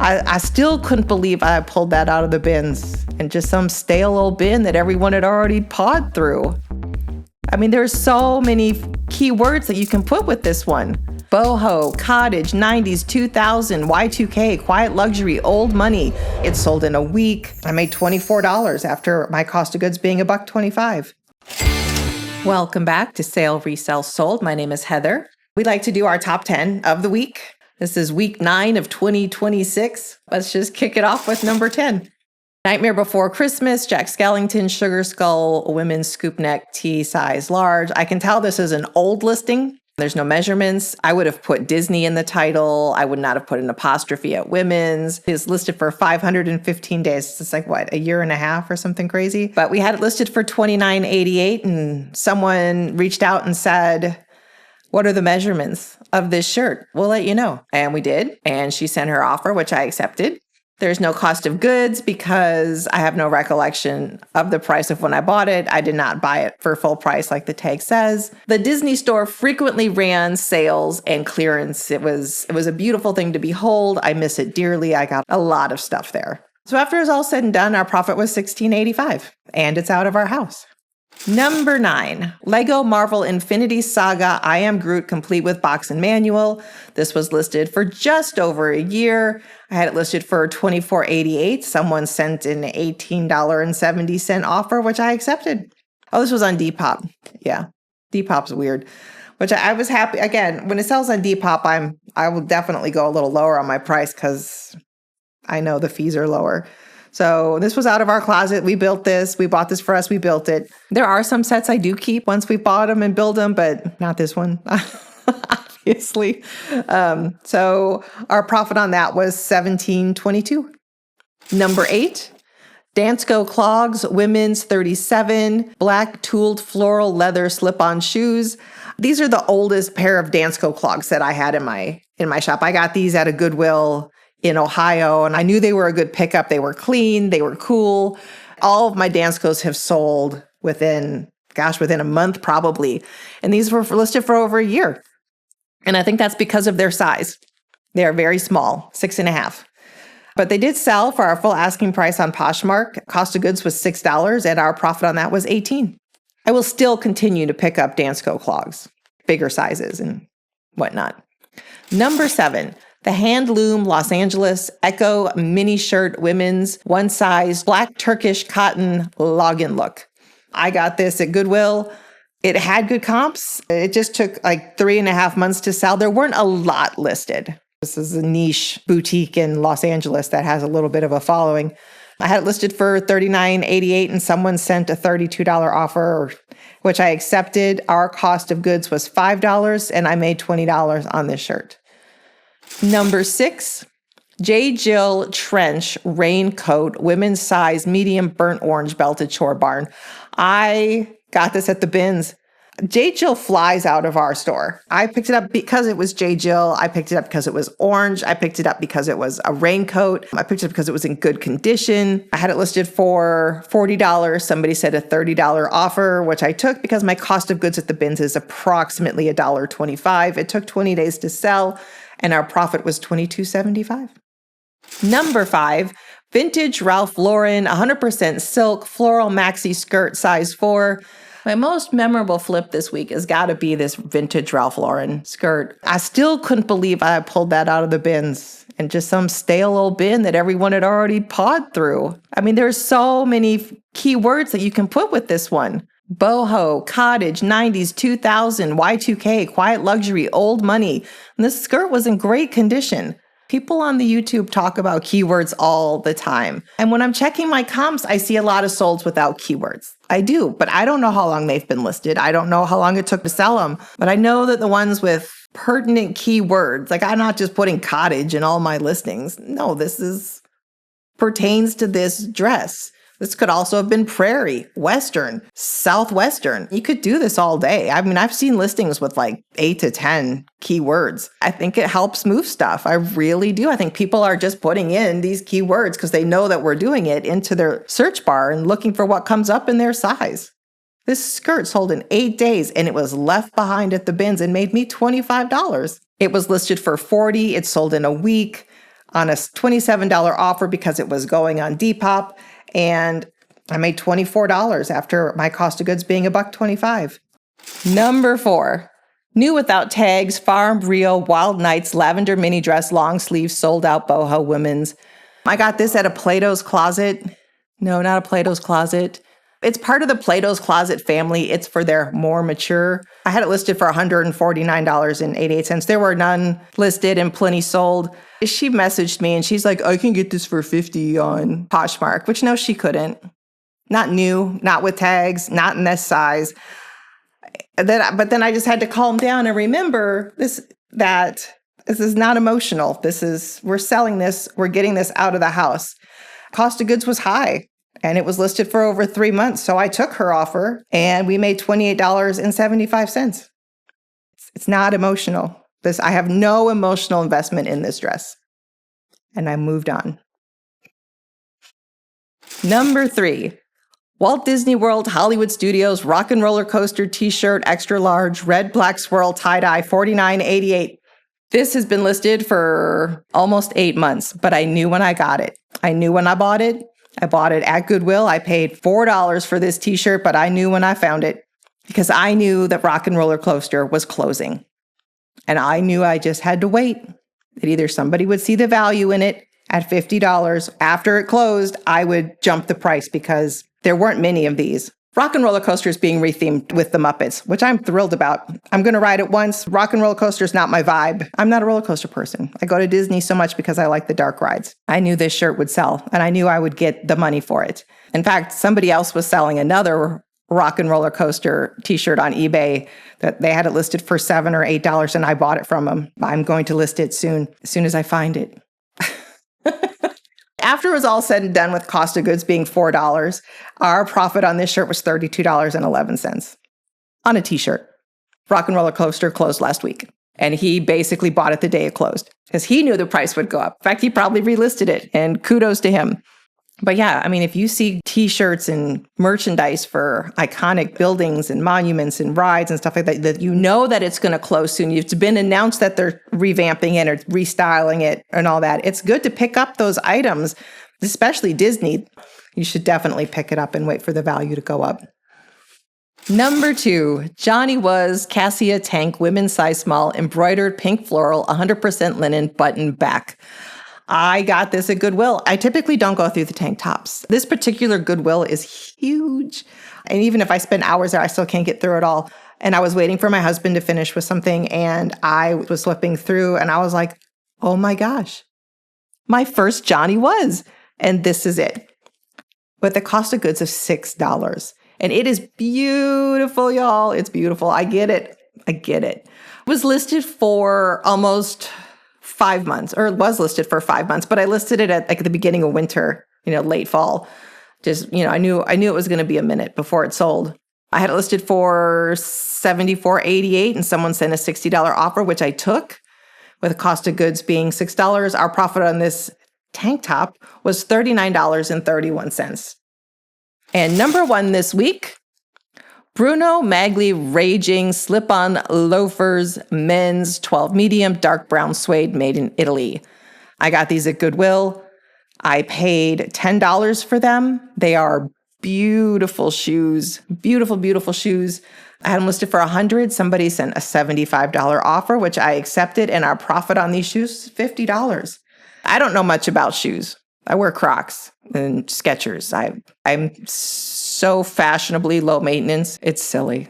I still couldn't believe I pulled that out of the bins and just some stale old bin that everyone had already pawed through. I mean, there's so many keywords that you can put with this one. Boho, cottage, 90s, 2000, Y2K, quiet luxury, old money. It sold in a week. I made $24 after my cost of goods being $1.25. Welcome back to Sale Resell Sold. My name is Heather. We like to do our top 10 of the week. This is week 9 of 2026. Let's just kick it off with number 10. Nightmare Before Christmas, Jack Skellington, Sugar Skull, women's scoop neck, T size large. I can tell this is an old listing. There's no measurements. I would have put Disney in the title. I would not have put an apostrophe at women's. It's listed for 515 days. It's like, what, a year and a half or something crazy? But we had it listed for $29.88, and someone reached out and said, what are the measurements of this shirt? We'll let you know. And we did. And she sent her offer, which I accepted. There's no cost of goods because I have no recollection of the price of when I bought it. I did not buy it for full price like the tag says. The Disney store frequently ran sales and clearance. It was a beautiful thing to behold. I miss it dearly. I got a lot of stuff there. So after it's all said and done, our profit was $16.85, and it's out of our house. Number 9, Lego Marvel Infinity Saga I Am Groot, complete with box and manual. This was listed for just over a year. I had it listed for $24.88. Someone sent an $18.70 offer, which I accepted. Oh, this was on Depop. Yeah, Depop's weird, which I was happy. Again, when it sells on Depop, I will definitely go a little lower on my price because I know the fees are lower. So this was out of our closet. We built this. We bought this for us. We built it. There are some sets I do keep once we bought them and build them, but not this one, obviously. So our profit on that was $17.22. Number 8, Dansko clogs, women's 37, black tooled floral leather slip-on shoes. These are the oldest pair of Dansko clogs that I had in my shop. I got these at a Goodwill in Ohio, and I knew they were a good pickup. They were clean, they were cool. All of my Danskos have sold within a month probably. And these were listed for over a year. And I think that's because of their size. They are very small, 6.5. But they did sell for our full asking price on Poshmark. Cost of goods was $6, and our profit on that was $18. I will still continue to pick up Dansko clogs, bigger sizes and whatnot. Number 7, the Hand Loom Los Angeles Echo mini shirt, women's, one size, black Turkish cotton login look. I got this at Goodwill. It had good comps. It just took like 3.5 months to sell. There weren't a lot listed. This is a niche boutique in Los Angeles that has a little bit of a following. I had it listed for $39.88, and someone sent a $32 offer, which I accepted. Our cost of goods was $5, and I made $20 on this shirt. Number 6, J.Jill trench raincoat, women's size, medium burnt orange belted chore barn. I got this at the bins. J.Jill flies out of our store. I picked it up because it was J.Jill. I picked it up because it was orange. I picked it up because it was a raincoat. I picked it up because it was in good condition. I had it listed for $40. Somebody said a $30 offer, which I took because my cost of goods at the bins is approximately $1.25. It took 20 days to sell, and our profit was $22.75. Number 5, vintage Ralph Lauren, 100% silk, floral maxi skirt, size 4. My most memorable flip this week has got to be this vintage Ralph Lauren skirt. I still couldn't believe I pulled that out of the bins and just some stale old bin that everyone had already pawed through. I mean, there's so many keywords that you can put with this one. Boho, cottage, 90s, 2000, Y2K, quiet luxury, old money. And this skirt was in great condition. People on the YouTube talk about keywords all the time. And when I'm checking my comps, I see a lot of solds without keywords. I do, but I don't know how long they've been listed. I don't know how long it took to sell them. But I know that the ones with pertinent keywords, like I'm not just putting cottage in all my listings. No, pertains to this dress. This could also have been prairie, western, southwestern. You could do this all day. I mean, I've seen listings with like 8 to 10 keywords. I think it helps move stuff. I really do. I think people are just putting in these keywords because they know that we're doing it into their search bar and looking for what comes up in their size. This skirt sold in 8 days, and it was left behind at the bins and made me $25. It was listed for $40. It sold in a week. on a $27 offer because it was going on Depop. And I made $24 after my cost of goods being $1.25. Number 4, new without tags, Farm Rio Wild Nights lavender mini dress, long sleeve, sold out boho women's. I got this at a Plato's Closet. No, not a Plato's Closet. It's part of the Plato's Closet family. It's for their more mature. I had it listed for $149.88. There were none listed and plenty sold. She messaged me and she's like, I can get this for $50 on Poshmark, which no, she couldn't. Not new, not with tags, not in this size. But then I just had to calm down and remember that this is not emotional. We're selling this, we're getting this out of the house. Cost of goods was high and it was listed for over 3 months. So I took her offer and we made $28.75. It's not emotional. I have no emotional investment in this dress. And I moved on. Number 3. Walt Disney World Hollywood Studios Rock and Roller Coaster T-shirt, extra large, red, black swirl, tie-dye, $49.88. This has been listed for almost 8 months, but I knew when I got it. I knew when I bought it. I bought it at Goodwill. I paid $4 for this T-shirt, but I knew when I found it because I knew that Rock and Roller Coaster was closing. And I knew I just had to wait. That either somebody would see the value in it at $50. After it closed, I would jump the price because there weren't many of these. Rock and Roller Coaster is being rethemed with the Muppets, which I'm thrilled about. I'm going to ride it once. Rock and Roller Coaster is not my vibe. I'm not a roller coaster person. I go to Disney so much because I like the dark rides. I knew this shirt would sell, and I knew I would get the money for it. In fact, somebody else was selling another Rock and Roller Coaster T-shirt on eBay that they had it listed for $7 or $8, and I bought it from them. I'm going to list it soon, as soon as I find it. After it was all said and done with cost of goods being $4, our profit on this shirt was $32.11 on a T-shirt. Rock and Roller Coaster closed last week, and he basically bought it the day it closed because he knew the price would go up. In fact, he probably relisted it, and kudos to him. But yeah, I mean, if you see T-shirts and merchandise for iconic buildings and monuments and rides and stuff like that, that you know that it's going to close soon. It's been announced that they're revamping it or restyling it and all that. It's good to pick up those items, especially Disney. You should definitely pick it up and wait for the value to go up. Number 2, Johnny Was Cassia Tank Women's Size Small Embroidered Pink Floral 100% Linen Button Back. I got this at Goodwill. I typically don't go through the tank tops. This particular Goodwill is huge. And even if I spend hours there, I still can't get through it all. And I was waiting for my husband to finish with something, and I was flipping through, and I was like, oh my gosh, my first Johnny Was. And this is it. With the cost of goods of $6. And it is beautiful, y'all. It's beautiful. I get it. It was listed for almost 5 months, or it was listed for 5 months, but I listed it at the beginning of winter, late fall. Just, I knew it was going to be a minute before it sold. I had it listed for $74.88 and someone sent a $60 offer, which I took with the cost of goods being $6. Our profit on this tank top was $39.31. And number 1 this week, Bruno Magli Raging Slip-On Loafers Men's 12 Medium Dark Brown Suede made in Italy. I got these at Goodwill. I paid $10 for them. They are beautiful shoes. Beautiful, beautiful shoes. I had them listed for $100. Somebody sent a $75 offer, which I accepted, and our profit on these shoes is $50. I don't know much about shoes. I wear Crocs and Skechers. I'm so fashionably low maintenance. It's silly.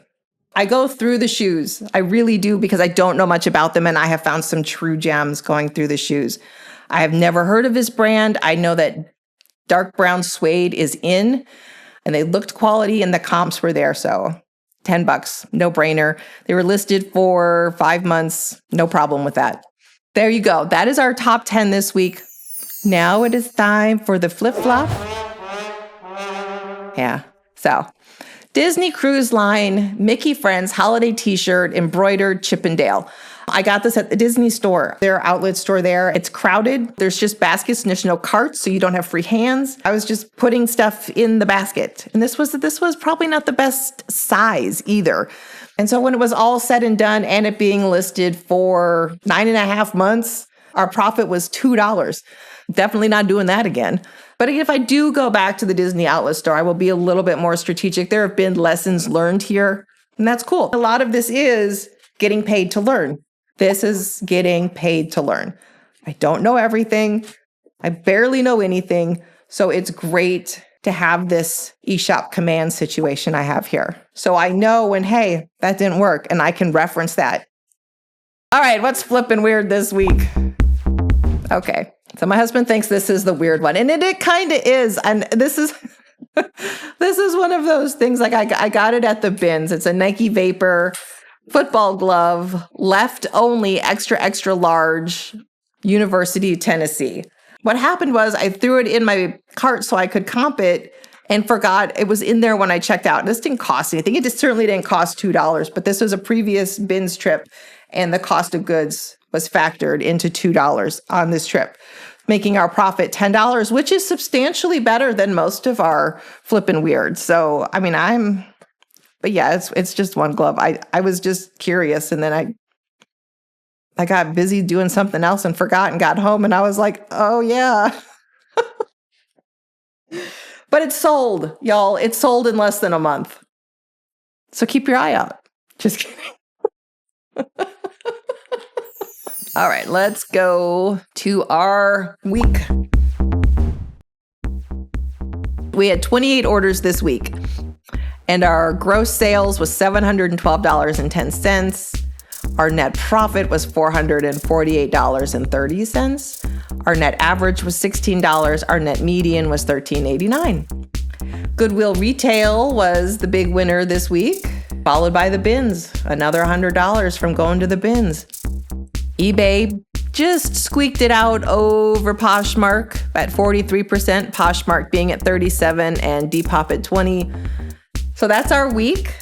I go through the shoes. I really do, because I don't know much about them, and I have found some true gems going through the shoes. I have never heard of this brand. I know that dark brown suede is in, and they looked quality, and the comps were there. So $10, no brainer. They were listed for 5 months. No problem with that. There you go. That is our top 10 this week. Now it is time for the flip-flop. Yeah. So Disney Cruise Line Mickey Friends holiday t-shirt, embroidered Chippendale. I got this at the Disney store, their outlet store there. It's crowded. There's just baskets and there's no carts, so you don't have free hands. I was just putting stuff in the basket. And this was probably not the best size either. And so when it was all said and done and it being listed for 9.5 months, Our profit was $2. Definitely not doing that again. But if I do go back to the Disney outlet store, I will be a little bit more strategic. There have been lessons learned here, and that's cool. A lot of this is getting paid to learn. This is getting paid to learn. I don't know everything. I barely know anything. So it's great to have this eShop command situation I have here. So I know when, hey, that didn't work, and I can reference that. All right, what's flipping weird this week? Okay, so my husband thinks this is the weird one, and it kind of is. And this is this is one of those things, like I got it at the bins. It's a Nike Vapor football glove, left only, extra, extra large, University, Tennessee. What happened was I threw it in my cart so I could comp it and forgot it was in there when I checked out. This didn't cost anything. It just certainly didn't cost $2, but this was a previous bins trip, and the cost of goods was factored into $2 on this trip, making our profit $10, which is substantially better than most of our flippin' weird. So, I mean, but yeah, it's just one glove. I was just curious, and then I got busy doing something else and forgot and got home, and I was like, oh yeah. But it's sold, y'all. It's sold in less than a month. So keep your eye out. Just kidding. All right, let's go to our week. We had 28 orders this week, and our gross sales was $712.10. Our net profit was $448.30. Our net average was $16. Our net median was $13.89. Goodwill retail was the big winner this week, followed by the bins, another $100 from going to the bins. eBay just squeaked it out over Poshmark at 43%, Poshmark being at 37% and Depop at 20%. So that's our week.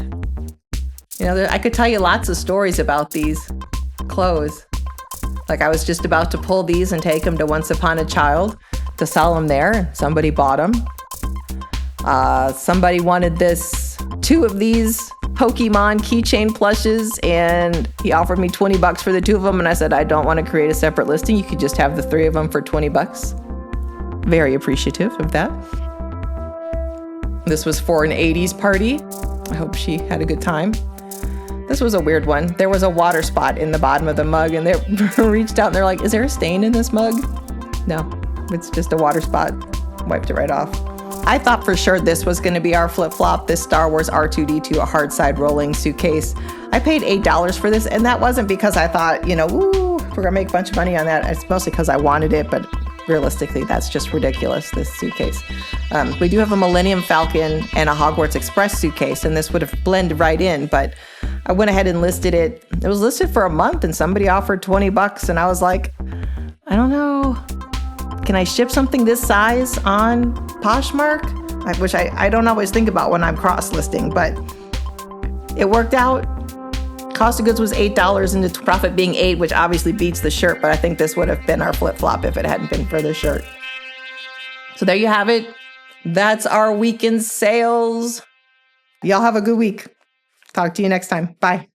You know, I could tell you lots of stories about these clothes. Like I was just about to pull these and take them to Once Upon a Child to sell them there. Somebody bought them. Somebody wanted two of these Pokemon keychain plushes, and he offered me $20 for the two of them. And I said, I don't want to create a separate listing. You could just have the three of them for $20. Very appreciative of that. This was for an 80s party. I hope she had a good time. This was a weird one. There was a water spot in the bottom of the mug, and they reached out and they're like, is there a stain in this mug? No, it's just a water spot. Wiped it right off. I thought for sure this was going to be our flip-flop, this Star Wars R2-D2, a hard side rolling suitcase. I paid $8 for this, and that wasn't because I thought, we're going to make a bunch of money on that. It's mostly because I wanted it, but realistically, that's just ridiculous, this suitcase. We do have a Millennium Falcon and a Hogwarts Express suitcase, and this would have blended right in, but I went ahead and listed it. It was listed for a month, and somebody offered $20, and I was like, I don't know. Can I ship something this size on Poshmark? Which I don't always think about when I'm cross-listing, but it worked out. Cost of goods was $8 and the profit being $8, which obviously beats the shirt, but I think this would have been our flip-flop if it hadn't been for the shirt. So there you have it. That's our weekend sales. Y'all have a good week. Talk to you next time. Bye.